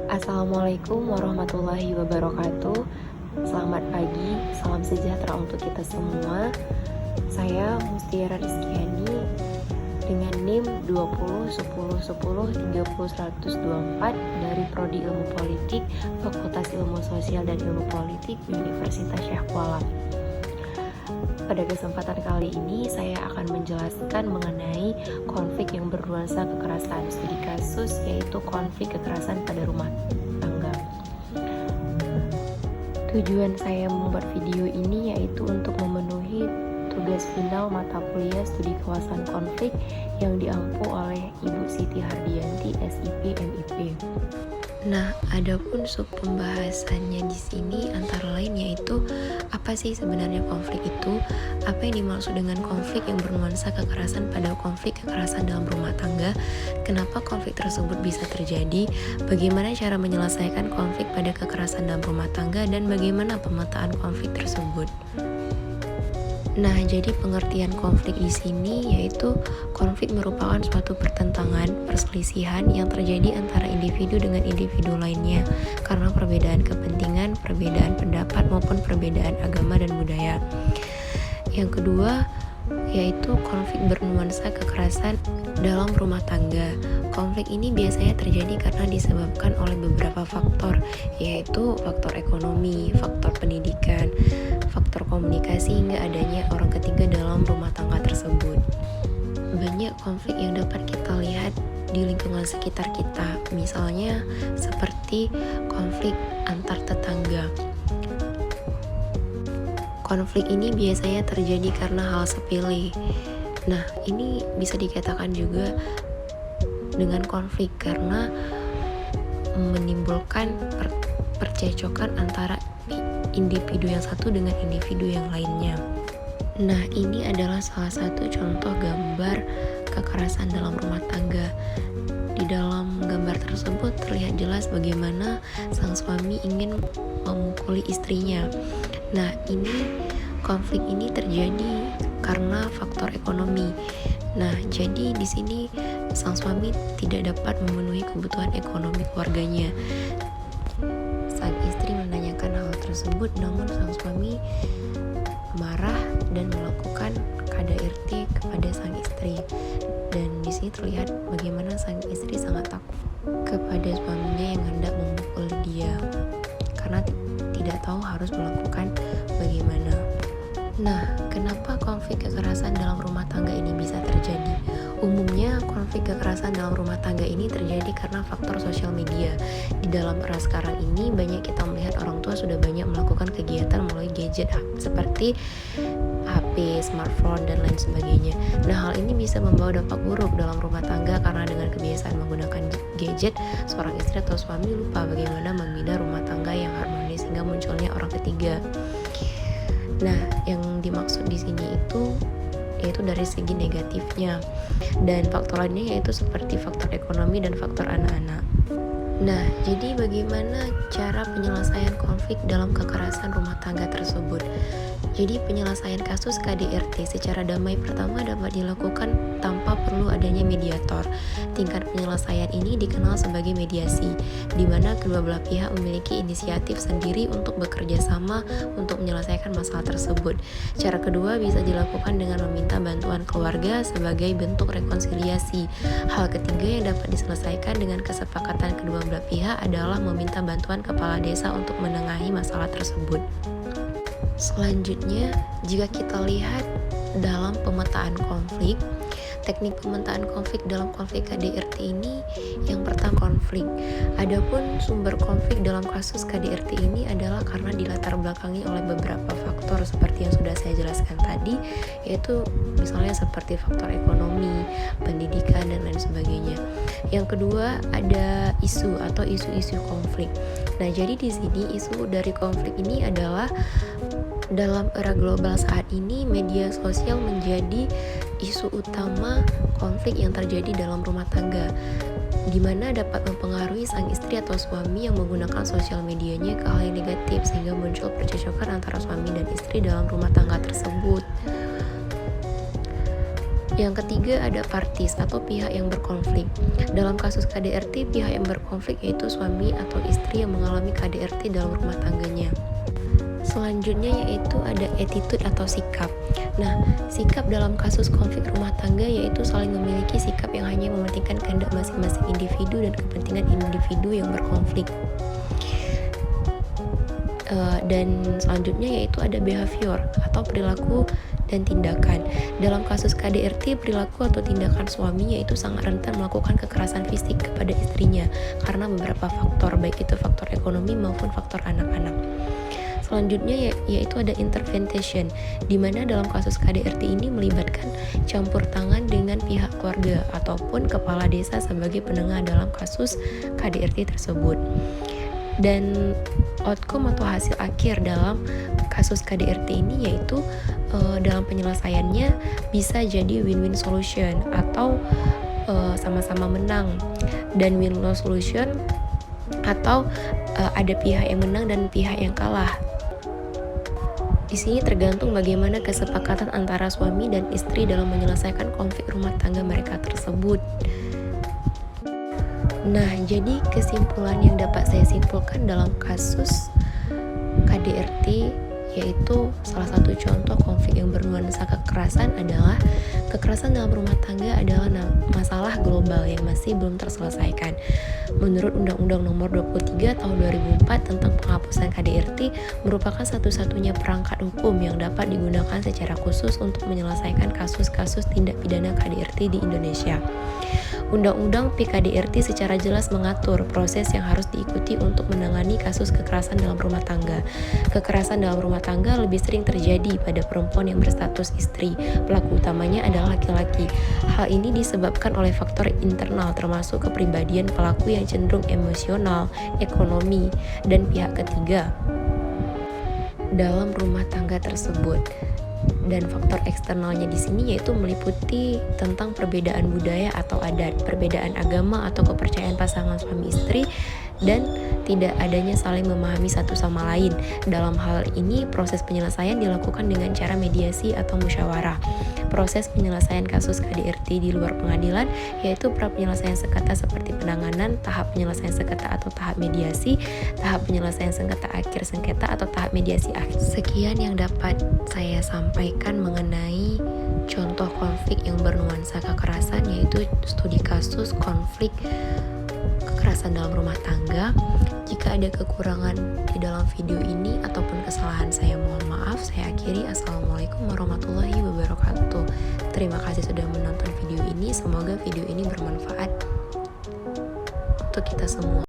Assalamualaikum warahmatullahi wabarakatuh. Selamat pagi, salam sejahtera untuk kita semua. Saya Mustiara Rizkyani dengan NIM 201010103024 dari Prodi Ilmu Politik, Fakultas Ilmu Sosial dan Ilmu Politik Universitas Syekh Kuala. Pada kesempatan kali ini saya akan menjelaskan mengenai konflik yang bernuansa kekerasan, studi kasus yaitu konflik kekerasan pada rumah tangga. Tujuan saya membuat video ini yaitu untuk memenuhi tugas final mata kuliah studi kawasan konflik yang diampu oleh Ibu Siti Hardianti, SIP, MIP. Nah, adapun sub pembahasannya di sini antara lain yaitu apa sih sebenarnya konflik itu? Apa yang dimaksud dengan konflik yang bernuansa kekerasan pada konflik kekerasan dalam rumah tangga? Kenapa konflik tersebut bisa terjadi? Bagaimana cara menyelesaikan konflik pada kekerasan dalam rumah tangga dan bagaimana pemetaan konflik tersebut? Nah, jadi pengertian konflik di sini yaitu konflik merupakan suatu pertentangan, perselisihan yang terjadi antara individu dengan individu lainnya karena perbedaan kepentingan, perbedaan pendapat maupun perbedaan agama dan budaya. Yang kedua yaitu konflik bernuansa kekerasan dalam rumah tangga. Konflik ini biasanya terjadi karena disebabkan oleh beberapa faktor, yaitu faktor ekonomi, faktor pendidikan, faktor komunikasi hingga adanya orang ketiga dalam rumah tangga tersebut. Banyak konflik yang dapat kita lihat di lingkungan sekitar kita, misalnya seperti konflik antar tetangga. Konflik ini biasanya terjadi karena hal sepele. Nah, ini bisa dikatakan juga dengan konflik karena menimbulkan percecokan antara individu yang satu dengan individu yang lainnya. Nah, ini adalah salah satu contoh gambar kekerasan dalam rumah tangga. Di dalam gambar tersebut terlihat jelas bagaimana sang suami ingin memukuli istrinya. Nah, konflik ini terjadi karena faktor ekonomi. Nah, jadi di sini sang suami tidak dapat memenuhi kebutuhan ekonomi keluarganya. Sang istri menanyakan hal tersebut, namun sang suami marah dan melakukan KDRT kepada sang istri. Dan di sini terlihat bagaimana sang istri sangat takut kepada suaminya yang hendak memukul dia karena tidak tahu harus melakukan bagaimana. Nah, kenapa konflik kekerasan dalam rumah tangga ini bisa terjadi? Umumnya konflik kekerasan dalam rumah tangga ini terjadi karena faktor sosial media. Di dalam era sekarang ini banyak kita melihat orang tua sudah banyak melakukan kegiatan melalui gadget seperti HP, smartphone, dan lain sebagainya. Nah, hal ini bisa membawa dampak buruk dalam rumah tangga karena dengan kebiasaan menggunakan gadget, seorang istri atau suami lupa bagaimana membina rumah tangga yang harmonis hingga munculnya orang ketiga. Nah, yang dimaksud di sini yaitu dari segi negatifnya, dan faktor lainnya yaitu seperti faktor ekonomi dan faktor anak-anak. Nah, jadi bagaimana cara penyelesaian konflik dalam kekerasan rumah tangga tersebut? Jadi penyelesaian kasus KDRT secara damai pertama dapat dilakukan tanpa perlu adanya mediator. Tingkat penyelesaian ini dikenal sebagai mediasi, di mana kedua belah pihak memiliki inisiatif sendiri untuk bekerja sama untuk menyelesaikan masalah tersebut. Cara kedua bisa dilakukan dengan meminta bantuan keluarga sebagai bentuk rekonsiliasi. Hal ketiga yang dapat diselesaikan dengan kesepakatan kedua belah pihak adalah meminta bantuan kepala desa untuk menengahi masalah tersebut. Selanjutnya, jika kita lihat dalam pemetaan konflik, teknik pemetaan konflik dalam konflik KDRT ini yang pertama konflik. Adapun sumber konflik dalam kasus KDRT ini adalah karena dilatar belakangi oleh beberapa faktor seperti yang sudah saya jelaskan tadi, yaitu misalnya seperti faktor ekonomi, pendidikan, dan lain sebagainya. Yang kedua ada isu atau isu-isu konflik. Nah, jadi di sini isu dari konflik ini adalah dalam era global saat ini, media sosial menjadi isu utama konflik yang terjadi dalam rumah tangga, di mana dapat mempengaruhi sang istri atau suami yang menggunakan sosial medianya ke hal yang negatif sehingga muncul percekcokan antara suami dan istri dalam rumah tangga tersebut. Yang ketiga ada parties atau pihak yang berkonflik. Dalam kasus KDRT, pihak yang berkonflik yaitu suami atau istri yang mengalami KDRT dalam rumah tangganya. Selanjutnya yaitu ada attitude atau sikap. Nah, sikap dalam kasus konflik rumah tangga yaitu saling memiliki sikap yang hanya mementingkan kehendak masing-masing individu dan kepentingan individu yang berkonflik. Dan selanjutnya yaitu ada behavior atau perilaku dan tindakan. Dalam kasus KDRT, perilaku atau tindakan suami yaitu sangat rentan melakukan kekerasan fisik kepada istrinya karena beberapa faktor, baik itu faktor ekonomi maupun faktor anak-anak. Selanjutnya yaitu ada intervention, di mana dalam kasus KDRT ini melibatkan campur tangan dengan pihak keluarga ataupun kepala desa sebagai penengah dalam kasus KDRT tersebut. Dan outcome atau hasil akhir dalam kasus KDRT ini yaitu dalam penyelesaiannya bisa jadi win-win solution atau sama-sama menang, dan win-lose solution atau ada pihak yang menang dan pihak yang kalah. Di sini tergantung bagaimana kesepakatan antara suami dan istri dalam menyelesaikan konflik rumah tangga mereka tersebut. Nah, jadi kesimpulan yang dapat saya simpulkan dalam kasus KDRT yaitu salah satu contoh konflik yang bernuansa kekerasan adalah kekerasan dalam rumah tangga adalah masalah global yang masih belum terselesaikan. Menurut Undang-Undang Nomor 23 Tahun 2004 tentang penghapusan KDRT merupakan satu-satunya perangkat hukum yang dapat digunakan secara khusus untuk menyelesaikan kasus-kasus tindak pidana KDRT di Indonesia. Undang-Undang PKDRT secara jelas mengatur proses yang harus diikuti untuk menangani kasus kekerasan dalam rumah tangga. Kekerasan dalam rumah tangga lebih sering terjadi pada perempuan yang berstatus istri. Pelaku utamanya adalah laki-laki. Hal ini disebabkan oleh faktor internal termasuk kepribadian pelaku yang cenderung emosional, ekonomi, dan pihak ketiga dalam rumah tangga tersebut. Dan faktor eksternalnya di sini yaitu meliputi tentang perbedaan budaya atau adat, perbedaan agama atau kepercayaan pasangan suami istri, dan tidak adanya saling memahami satu sama lain. Dalam hal ini, proses penyelesaian dilakukan dengan cara mediasi atau musyawarah. Proses penyelesaian kasus KDRT di luar pengadilan yaitu pra penyelesaian sengketa seperti penanganan, tahap penyelesaian sengketa atau tahap mediasi, tahap penyelesaian sengketa akhir sengketa atau tahap mediasi akhir. Sekian yang dapat saya sampaikan mengenai contoh konflik yang bernuansa kekerasan, yaitu studi kasus konflik kekerasan dalam rumah tangga. Jika ada kekurangan di dalam video ini ataupun kesalahan saya, mohon maaf. Saya akhiri. Assalamualaikum warahmatullahi wabarakatuh. Terima kasih sudah menonton video ini. Semoga video ini bermanfaat untuk kita semua.